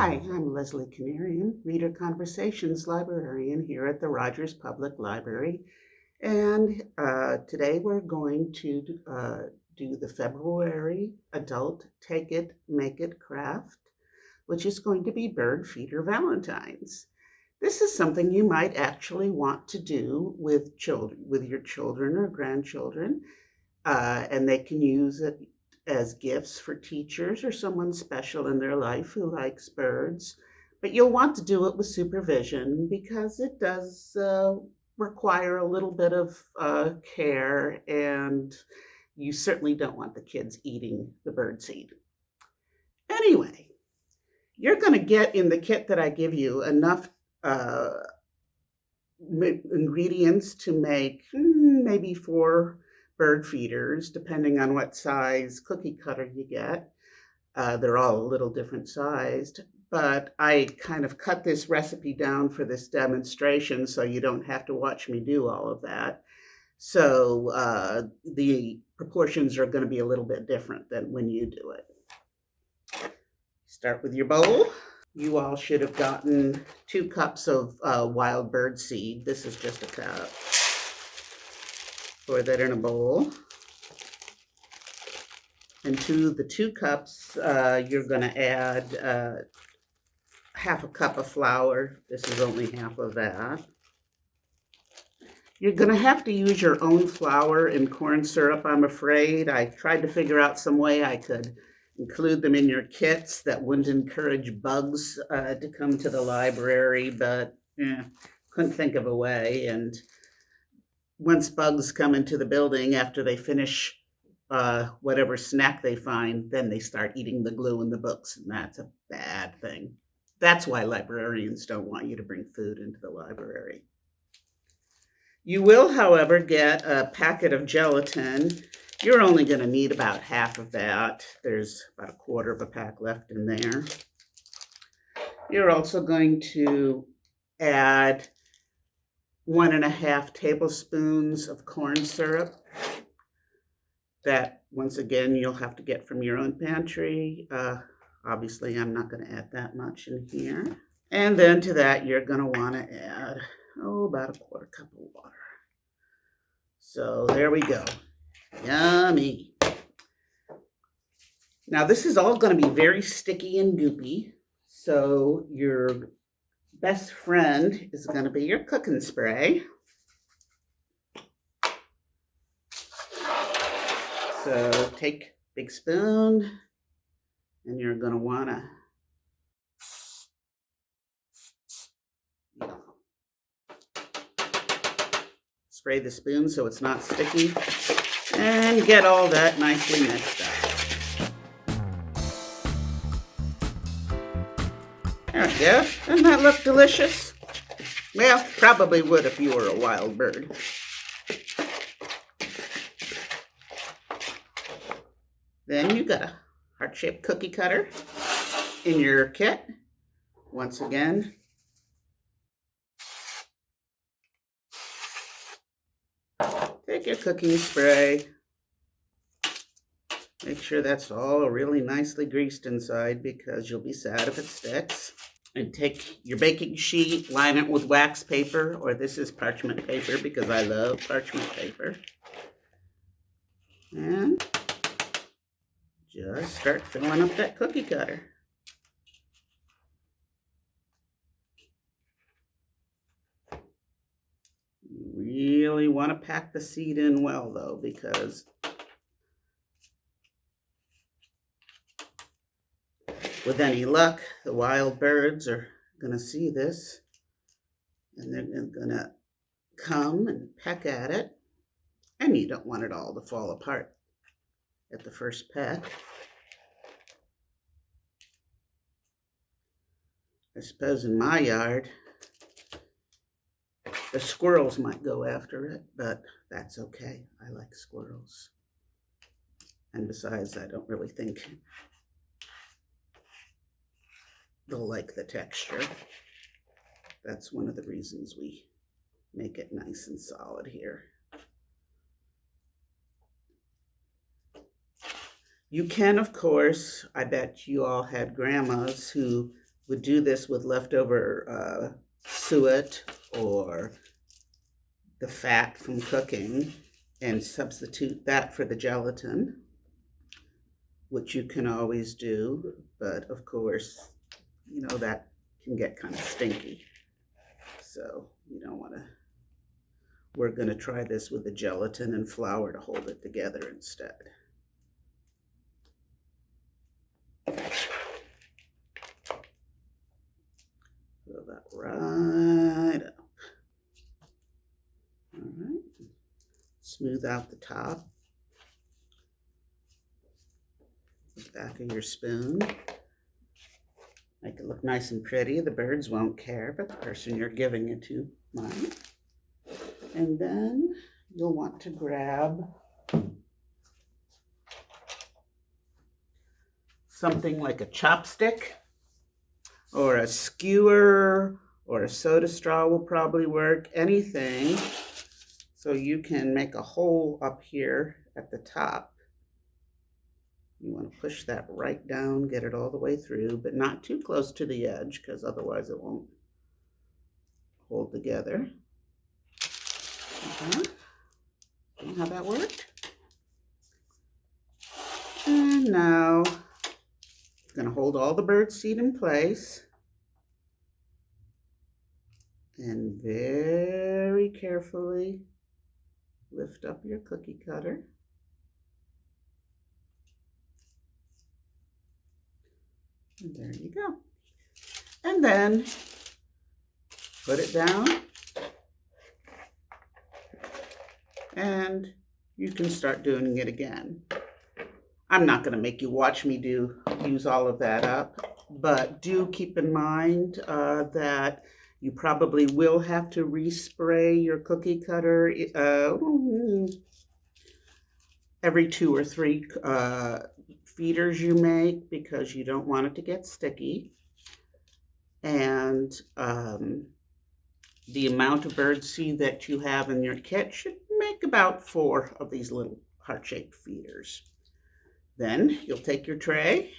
Hi, I'm Lesley Canarian, Reader Conversations librarian here at the Rogers Public Library. And today we're going to do the February Adult Take It, Make It craft, which is going to be Bird Feeder Valentines. This is something you might actually want to do with children, with your children or grandchildren, and they can use it as gifts for teachers or someone special in their life who likes birds. But you'll want to do it with supervision because it does require a little bit of care, and you certainly don't want the kids eating the bird seed. Anyway, you're going to get in the kit that I give you enough uh, ingredients to make maybe 4 bird feeders, depending on what size cookie cutter you get. They're all a little different sized, but I kind of cut this recipe down for this demonstration so you don't have to watch me do all of that. So the proportions are going to be a little bit different than when you do it. Start with your bowl. You all should have gotten 2 cups of wild bird seed. This is just a cup. Pour that in a bowl. And to the 2 cups, you're going to add half a cup of flour. This is only half of that. You're going to have to use your own flour and corn syrup, I'm afraid. I tried to figure out some way I could include them in your kits that wouldn't encourage bugs to come to the library, but couldn't think of a way. And once bugs come into the building after they finish whatever snack they find, then they start eating the glue in the books, and that's a bad thing. That's why librarians don't want you to bring food into the library. You will, however, get a packet of gelatin. You're only going to need about half of that. There's about a quarter of a pack left in there. You're also going to add 1.5 tablespoons of corn syrup. That, once again, you'll have to get from your own pantry. Obviously, I'm not going to add that much in here. And then to that, you're going to want to add, about a quarter cup of water. So there we go. Yummy. Now, this is all going to be very sticky and goopy. So your best friend is going to be your cooking spray. So take a big spoon, and you're going to want to spray the spoon so it's not sticky, and get all that nicely mixed up. There we go. Doesn't that look delicious? Well, probably would if you were a wild bird. Then you got a heart-shaped cookie cutter in your kit. Once again, take your cooking spray. Make sure that's all really nicely greased inside because you'll be sad if it sticks. And take your baking sheet, line it with wax paper, or this is parchment paper because I love parchment paper. And just start filling up that cookie cutter. You really want to pack the seed in well, though, because with any luck, the wild birds are going to see this, and they're going to come and peck at it, and you don't want it all to fall apart at the first peck. I suppose in my yard, the squirrels might go after it, but that's okay. I like squirrels. And besides, I don't really think they'll like the texture. That's one of the reasons we make it nice and solid here. You can, of course, I bet you all had grandmas who would do this with leftover suet or the fat from cooking and substitute that for the gelatin, which you can always do, but of course, that can get kind of stinky. So you don't want to. We're going to try this with the gelatin and flour to hold it together instead. Fill that right up. All right. Smooth out the top. The back of your spoon. Make it look nice and pretty. The birds won't care, but the person you're giving it to might. And then you'll want to grab something like a chopstick or a skewer or a soda straw will probably work. Anything so you can make a hole up here at the top. You want to push that right down, get it all the way through, but not too close to the edge because otherwise it won't hold together. See how that worked? And now I'm going to hold all the bird seed in place and very carefully lift up your cookie cutter. And there you go. And then put it down. And you can start doing it again. I'm not going to make you watch me use all of that up, but do keep in mind that you probably will have to respray your cookie cutter every 2 or 3 feeders you make because you don't want it to get sticky. And the amount of birdseed that you have in your kit should make about 4 of these little heart-shaped feeders. Then you'll take your tray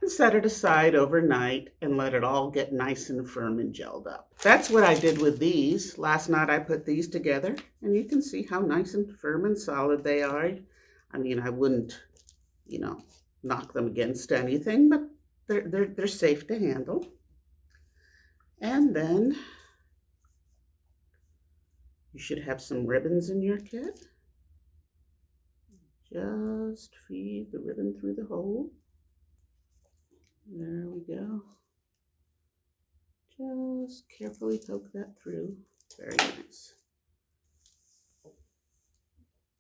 and set it aside overnight and let it all get nice and firm and gelled up. That's what I did with these. Last night I put these together and you can see how nice and firm and solid they are. I mean, I wouldn't, knock them against anything, but they're safe to handle. And then you should have some ribbons in your kit. Just feed the ribbon through the hole. There we go. Just carefully poke that through. Very nice.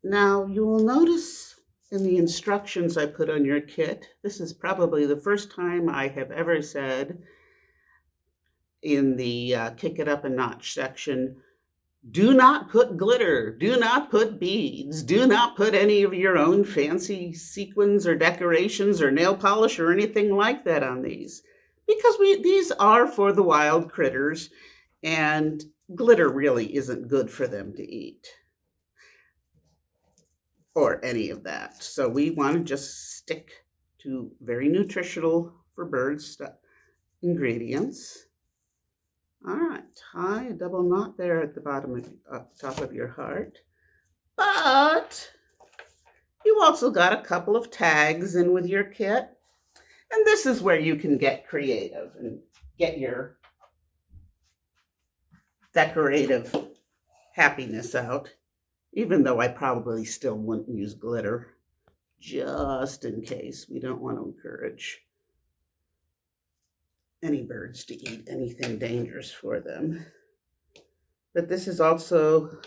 Now you will notice in the instructions I put on your kit, this is probably the first time I have ever said in the Kick It Up a Notch section, do not put glitter, do not put beads, do not put any of your own fancy sequins or decorations or nail polish or anything like that on these. Because these are for the wild critters and glitter really isn't good for them to eat. Or any of that. So we want to just stick to very nutritional for birds ingredients. All right, tie a double knot there at the bottom top of your heart. But you also got a couple of tags in with your kit. And this is where you can get creative and get your decorative happiness out. Even though I probably still wouldn't use glitter, just in case. We don't want to encourage any birds to eat anything dangerous for them. But this is also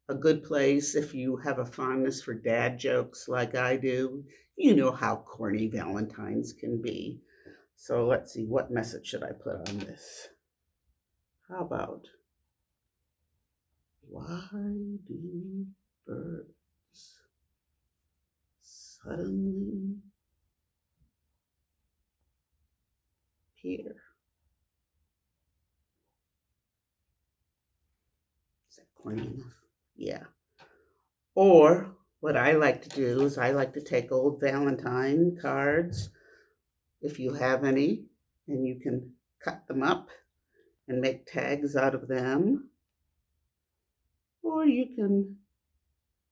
a good place if you have a fondness for dad jokes like I do. You know how corny Valentines can be. So let's see, what message should I put on this? How about, why do birds suddenly appear? Is that corny enough? Yeah. Or what I like to do is I like to take old Valentine cards, if you have any, and you can cut them up and make tags out of them, or you can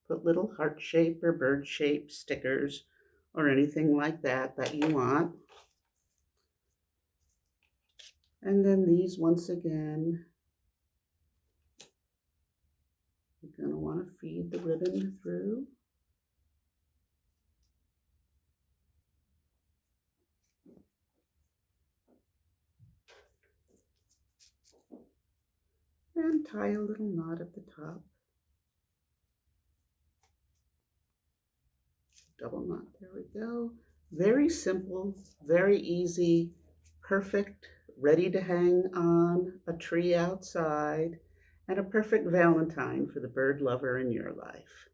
put little heart shape or bird shape stickers or anything like that that you want. And then these, once again, you're going to want to feed the ribbon through. And tie a little knot at the top. Double knot, there we go. Very simple, very easy, perfect, ready to hang on a tree outside, and a perfect Valentine for the bird lover in your life.